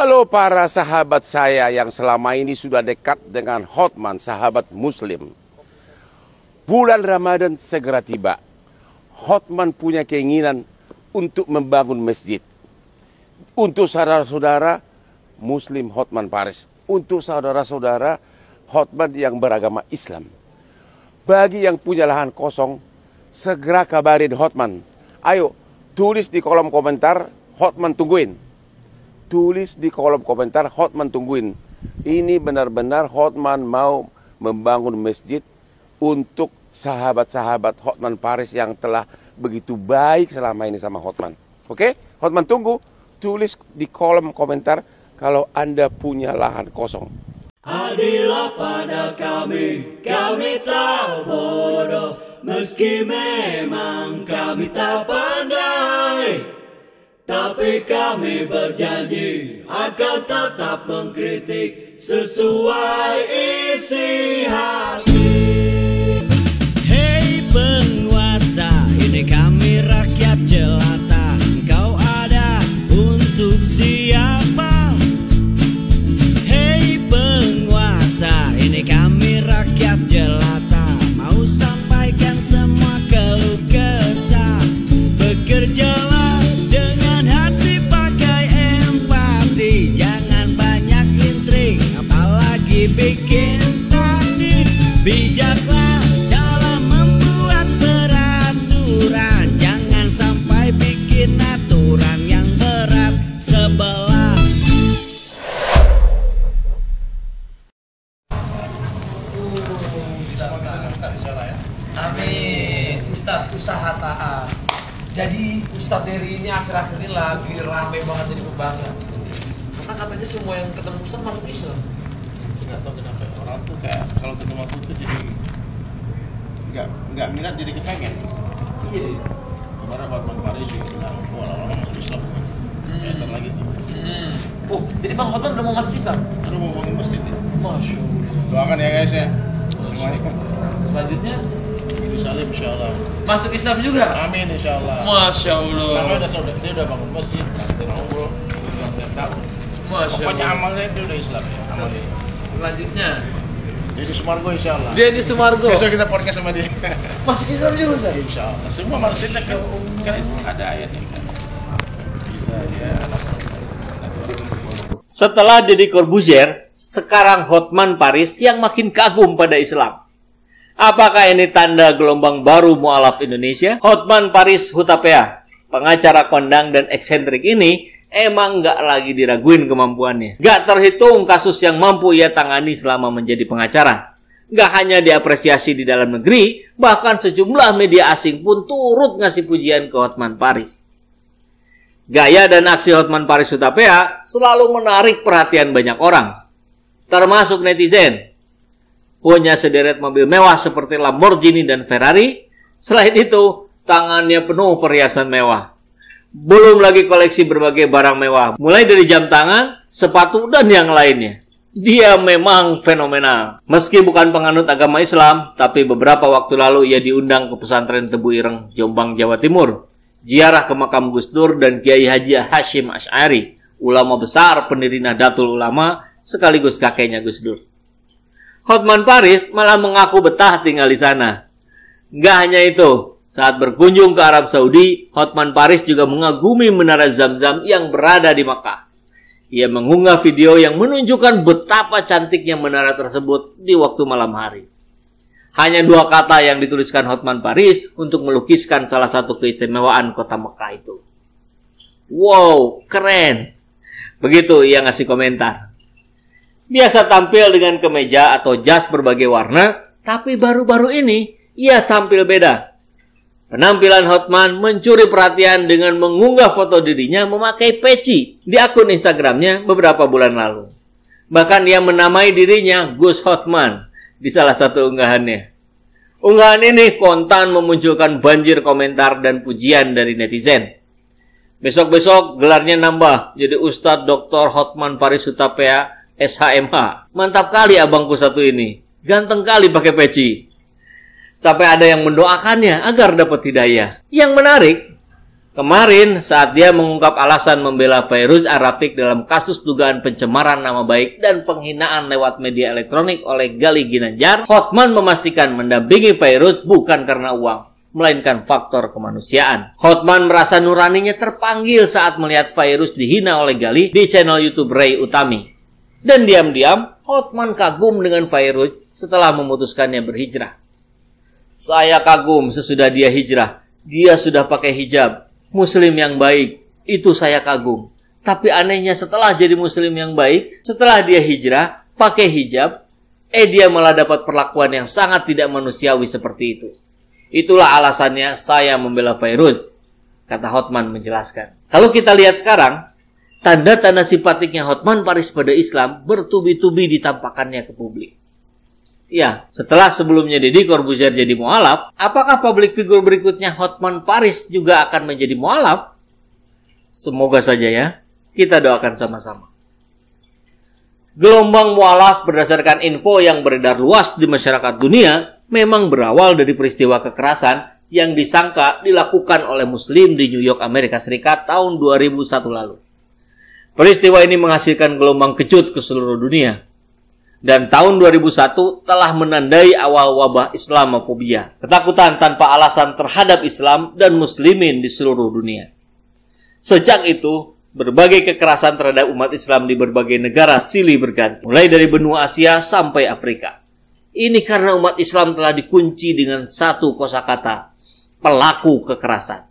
Halo para sahabat saya yang selama ini sudah dekat dengan Hotman, sahabat muslim. Bulan Ramadan segera tiba. Hotman punya keinginan untuk membangun masjid. Untuk saudara-saudara muslim Hotman Paris. Untuk saudara-saudara Hotman yang beragama Islam. Bagi yang punya lahan kosong, segera kabarin Hotman. Ayo, tulis di kolom komentar, Hotman tungguin. Tulis di kolom komentar, Hotman tungguin. Ini benar-benar Hotman mau membangun masjid untuk sahabat-sahabat Hotman Paris yang telah begitu baik selama ini sama Hotman. Oke? Hotman tunggu. Tulis di kolom komentar kalau Anda punya lahan kosong. Adillah pada kami tak bodoh, meski memang kami tak pandai. Tapi kami berjanji akan tetap mengkritik sesuai isi hati. Hei penguasa, ini kami rakyat jelata. Engkau ada untuk siapa? Hei penguasa, ini kami rakyat jelata. Mau sampaikan semua keluh kesah. Bekerjalah bikin takdir, bijaklah dalam membuat peraturan. Jangan sampai bikin aturan yang berat sebelah. Amin. Ustadz usaha taat. Jadi Ustadz Dery ini akhir-akhir ini lagi rame banget jadi pembahasan. Karena katanya semua yang ketemu Ustadz masuk Islam. Nggak tahu kenapa orang tuh kayak kalau ketemu aku tuh jadi nggak minat, jadi kepengen. Iya. Kemarin Hotman Paris juga bilang lama-lama masuk Islam. Ntar lagi tuh. Oh, jadi Bang Hotman udah mau masuk Islam? Udah mau bangun masjid ya. Masya Allah. Doakan ya guys ya. Semuanya. Selanjutnya Ibu Salim insyaallah. masuk Islam juga? Amin insyaallah. Masya Allah. Namanya dia udah bangun masjid, nanti ngobrol, tahun. Masya Pokoknya Allah. amalnya itu udah Islam ya. Amalnya. Selanjutnya Jadi Sumargo insyaallah. dia di Sumargo. Besok kita podcast sama dia. Masuk Islam juga Ustaz? Insyaallah. Semua manusia kan itu ada ayatnya kan. Bisa ya. Setelah Deddy Corbuzier, sekarang Hotman Paris yang makin kagum pada Islam. Apakah ini tanda gelombang baru mualaf Indonesia? Hotman Paris Hutapea, pengacara kondang dan eksentrik ini emang nggak lagi diraguin kemampuannya. Nggak terhitung kasus yang mampu ia tangani selama menjadi pengacara. Nggak hanya diapresiasi di dalam negeri, bahkan sejumlah media asing pun turut ngasih pujian ke Hotman Paris. Gaya dan aksi Hotman Paris Hutapea selalu menarik perhatian banyak orang, termasuk netizen. Punya sederet mobil mewah seperti Lamborghini dan Ferrari. Selain itu, tangannya penuh perhiasan mewah. Belum lagi koleksi berbagai barang mewah, mulai dari jam tangan, sepatu, dan yang lainnya. Dia memang fenomenal. Meski bukan penganut agama Islam, tapi beberapa waktu lalu ia diundang ke pesantren Tebu Ireng, Jombang, Jawa Timur. Ziarah ke makam Gus Dur dan Kiai Haji Hashim Asy'ari, ulama besar pendiri Nahdlatul Ulama, sekaligus kakeknya Gus Dur. Hotman Paris malah mengaku betah tinggal di sana. Nggak hanya itu, saat berkunjung ke Arab Saudi, Hotman Paris juga mengagumi Menara Zamzam yang berada di Makkah. Ia mengunggah video yang menunjukkan betapa cantiknya menara tersebut di waktu malam hari. Hanya 2 kata yang dituliskan Hotman Paris untuk melukiskan salah satu keistimewaan kota Makkah itu. Wow, keren! Begitu ia ngasih komentar. Biasa tampil dengan kemeja atau jas berbagai warna, tapi baru-baru ini ia tampil beda. Penampilan Hotman mencuri perhatian dengan mengunggah foto dirinya memakai peci di akun Instagramnya beberapa bulan lalu. Bahkan ia menamai dirinya Gus Hotman di salah satu unggahannya. Unggahan ini kontan memunculkan banjir komentar dan pujian dari netizen. Besok-besok gelarnya nambah jadi Ustadz Dr. Hotman Paris Hutapea SHMH. Mantap kali abangku satu ini. Ganteng kali pakai peci. Sampai ada yang mendoakannya agar dapat hidayah. Yang menarik, Kemarin saat dia mengungkap alasan membela Fairuz Ar-Rafiq dalam kasus dugaan pencemaran nama baik dan penghinaan lewat media elektronik oleh Gali Ginanjar, Hotman memastikan mendampingi Fairuz bukan karena uang, melainkan faktor kemanusiaan. Hotman merasa nuraninya terpanggil saat melihat Fairuz dihina oleh Gali di channel YouTube Ray Utami. Dan diam-diam, Hotman kagum dengan Fairuz setelah memutuskannya berhijrah. Saya kagum sesudah dia hijrah. Dia sudah pakai hijab. Muslim yang baik, itu saya kagum. Tapi anehnya setelah jadi muslim yang baik, setelah dia hijrah, pakai hijab, dia malah dapat perlakuan yang sangat tidak manusiawi seperti itu. Itulah alasannya saya membela Fairuz, kata Hotman menjelaskan. Kalau kita lihat sekarang, tanda-tanda simpatiknya Hotman Paris pada Islam bertubi-tubi ditampakkannya ke publik. Ya, setelah sebelumnya Deddy Corbuzier jadi mualaf, apakah publik figur berikutnya Hotman Paris juga akan menjadi mualaf? Semoga saja ya, kita doakan sama-sama. Gelombang mualaf berdasarkan info yang beredar luas di masyarakat dunia memang berawal dari peristiwa kekerasan yang disangka dilakukan oleh Muslim di New York, Amerika Serikat tahun 2001 lalu. Peristiwa ini menghasilkan gelombang kecut ke seluruh dunia. Dan tahun 2001 telah menandai awal wabah Islamofobia, ketakutan tanpa alasan terhadap Islam dan Muslimin di seluruh dunia. Sejak itu, berbagai kekerasan terhadap umat Islam di berbagai negara silih berganti, mulai dari benua Asia sampai Afrika. Ini karena umat Islam telah dikunci dengan satu kosakata, pelaku kekerasan.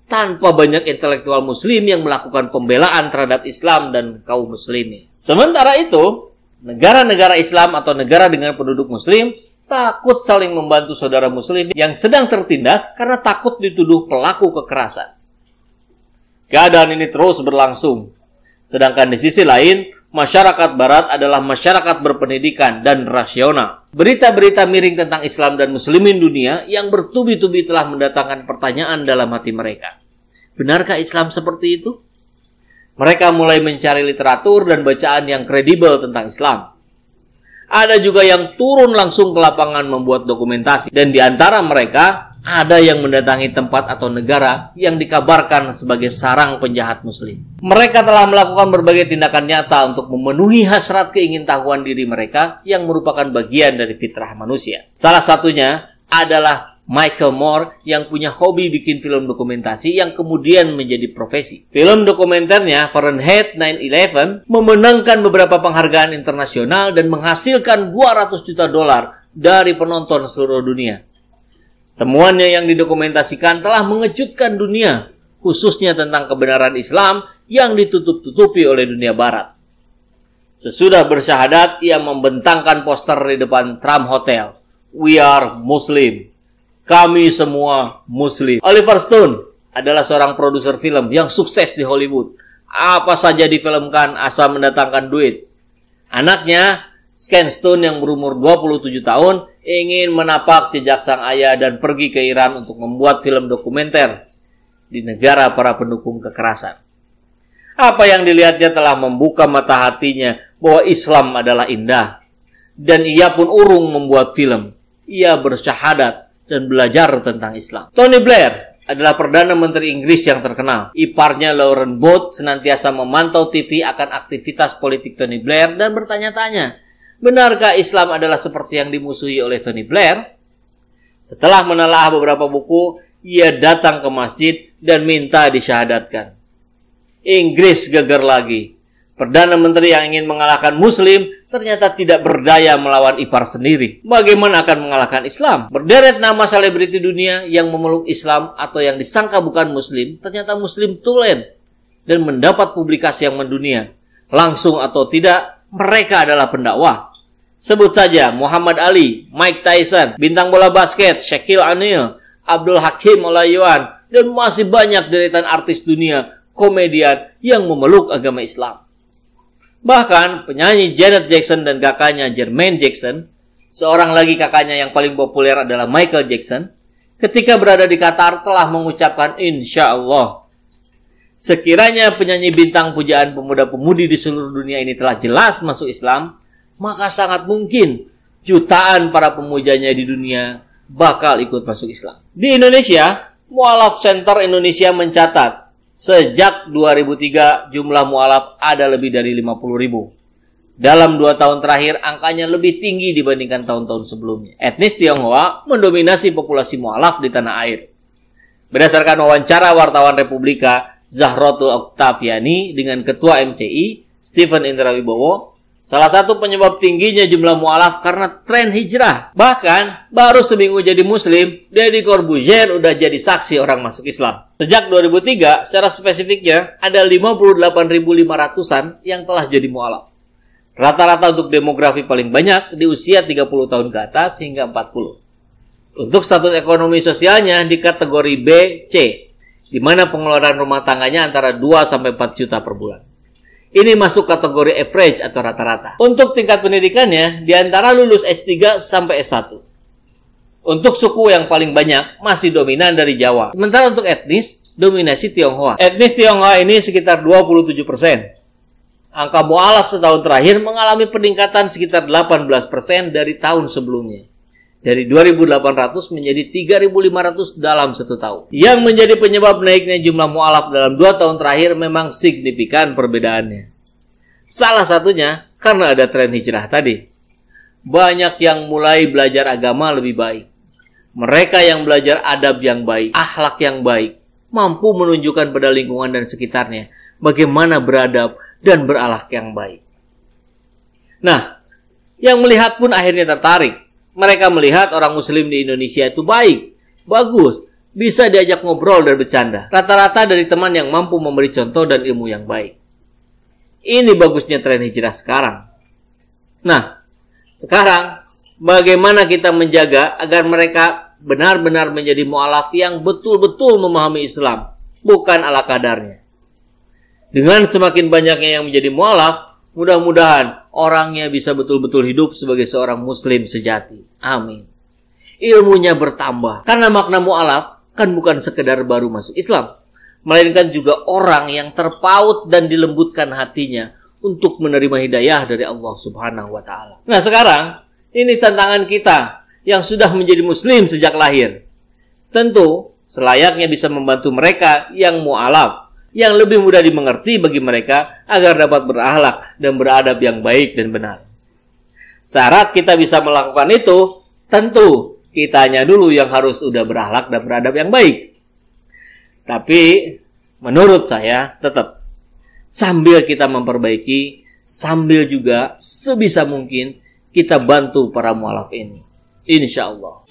Tanpa banyak intelektual Muslim yang melakukan pembelaan terhadap Islam dan kaum Muslimin. Sementara itu, negara-negara Islam atau negara dengan penduduk Muslim takut saling membantu saudara Muslim yang sedang tertindas karena takut dituduh pelaku kekerasan. Keadaan ini terus berlangsung. Sedangkan di sisi lain, masyarakat Barat adalah masyarakat berpendidikan dan rasional. Berita-berita miring tentang Islam dan Muslimin dunia yang bertubi-tubi telah mendatangkan pertanyaan dalam hati mereka. Benarkah Islam seperti itu? Mereka mulai mencari literatur dan bacaan yang kredibel tentang Islam. Ada juga yang turun langsung ke lapangan membuat dokumentasi. Dan di antara mereka, ada yang mendatangi tempat atau negara yang dikabarkan sebagai sarang penjahat Muslim. Mereka telah melakukan berbagai tindakan nyata untuk memenuhi hasrat keingintahuan diri mereka yang merupakan bagian dari fitrah manusia. Salah satunya adalah Michael Moore yang punya hobi bikin film dokumentasi yang kemudian menjadi profesi. Film dokumenternya Fahrenheit 9/11 memenangkan beberapa penghargaan internasional dan menghasilkan $200 juta dari penonton seluruh dunia. Temuannya yang didokumentasikan telah mengejutkan dunia, khususnya tentang kebenaran Islam yang ditutup-tutupi oleh dunia Barat. Sesudah bersyahadat, ia membentangkan poster di depan Trump Hotel. We are Muslim. Kami semua Muslim. Oliver Stone adalah seorang produser film yang sukses di Hollywood. Apa saja difilmkan asal mendatangkan duit. Anaknya, Scan Stone yang berumur 27 tahun, ingin menapak jejak sang ayah dan pergi ke Iran untuk membuat film dokumenter di negara para pendukung kekerasan. Apa yang dilihatnya telah membuka mata hatinya bahwa Islam adalah indah. Dan ia pun urung membuat film. Ia bersyahadat dan belajar tentang Islam. Tony Blair adalah Perdana Menteri Inggris yang terkenal. Iparnya Lauren Booth senantiasa memantau TV akan aktivitas politik Tony Blair dan bertanya-tanya, benarkah Islam adalah seperti yang dimusuhi oleh Tony Blair? Setelah menelaah beberapa buku, ia datang ke masjid dan minta disyahadatkan. Inggris geger lagi. Perdana Menteri yang ingin mengalahkan Muslim ternyata tidak berdaya melawan ipar sendiri. Bagaimana akan mengalahkan Islam? Berderet nama selebriti dunia yang memeluk Islam atau yang disangka bukan Muslim, ternyata Muslim tulen dan mendapat publikasi yang mendunia. Langsung atau tidak, mereka adalah pendakwah. Sebut saja Muhammad Ali, Mike Tyson, bintang bola basket Shaquille O'Neal, Abdul Hakim Olajuwon, dan masih banyak deretan artis dunia, komedian yang memeluk agama Islam. Bahkan penyanyi Janet Jackson dan kakaknya Jermaine Jackson, seorang lagi kakaknya yang paling populer adalah Michael Jackson, ketika berada di Qatar telah mengucapkan insya Allah. Sekiranya penyanyi bintang pujaan pemuda-pemudi di seluruh dunia ini telah jelas masuk Islam, maka sangat mungkin jutaan para pemujanya di dunia bakal ikut masuk Islam. Di Indonesia, Mu'alaf Center Indonesia mencatat, sejak 2003 jumlah mu'alaf ada lebih dari 50.000. Dalam 2 tahun terakhir, angkanya lebih tinggi dibandingkan tahun-tahun sebelumnya. Etnis Tionghoa mendominasi populasi mu'alaf di tanah air. Berdasarkan wawancara wartawan Republika Zahrotul Oktaviani dengan Ketua MCI, Stephen Indra Wibowo, salah satu penyebab tingginya jumlah mu'alaf karena tren hijrah. Bahkan, baru seminggu jadi muslim, Deddy Corbuzier udah jadi saksi orang masuk Islam. Sejak 2003, secara spesifiknya, ada 58.500-an yang telah jadi mu'alaf. Rata-rata untuk demografi paling banyak di usia 30 tahun ke atas hingga 40. Untuk status ekonomi sosialnya di kategori B, C, di mana pengeluaran rumah tangganya antara 2-4 juta per bulan. Ini masuk kategori average atau rata-rata. Untuk tingkat pendidikannya, di antara lulus S3 sampai S1. Untuk suku yang paling banyak, masih dominan dari Jawa. Sementara untuk etnis, dominasi Tionghoa. Etnis Tionghoa ini sekitar 27%. Angka mu'alaf setahun terakhir mengalami peningkatan sekitar 18% dari tahun sebelumnya. Dari 2.800 menjadi 3.500 dalam 1 tahun. Yang menjadi penyebab naiknya jumlah mu'alaf dalam 2 tahun terakhir memang signifikan perbedaannya. Salah satunya karena ada tren hijrah tadi. Banyak yang mulai belajar agama lebih baik. Mereka yang belajar adab yang baik, akhlak yang baik, mampu menunjukkan pada lingkungan dan sekitarnya bagaimana beradab dan berakhlak yang baik. Nah, yang melihat pun akhirnya tertarik. Mereka melihat orang muslim di Indonesia itu baik, bagus, bisa diajak ngobrol dan bercanda. Rata-rata dari teman yang mampu memberi contoh dan ilmu yang baik. Ini bagusnya tren hijrah sekarang. Nah, sekarang bagaimana kita menjaga agar mereka benar-benar menjadi mu'alaf yang betul-betul memahami Islam, bukan ala kadarnya. Dengan semakin banyaknya yang menjadi mu'alaf, mudah-mudahan orangnya bisa betul-betul hidup sebagai seorang muslim sejati. Amin. Ilmunya bertambah. Karena makna mu'alaf kan bukan sekedar baru masuk Islam, melainkan juga orang yang terpaut dan dilembutkan hatinya untuk menerima hidayah dari Allah Subhanahu wa Ta'ala. Nah, sekarang ini tantangan kita yang sudah menjadi muslim sejak lahir. Tentu selayaknya bisa membantu mereka yang mu'alaf, yang lebih mudah dimengerti bagi mereka agar dapat berakhlak dan beradab yang baik dan benar. Syarat kita bisa melakukan itu, tentu kitanya dulu yang harus sudah berakhlak dan beradab yang baik. Tapi menurut saya tetap sambil kita memperbaiki, sambil juga sebisa mungkin kita bantu para mu'alaf ini. Insya Allah.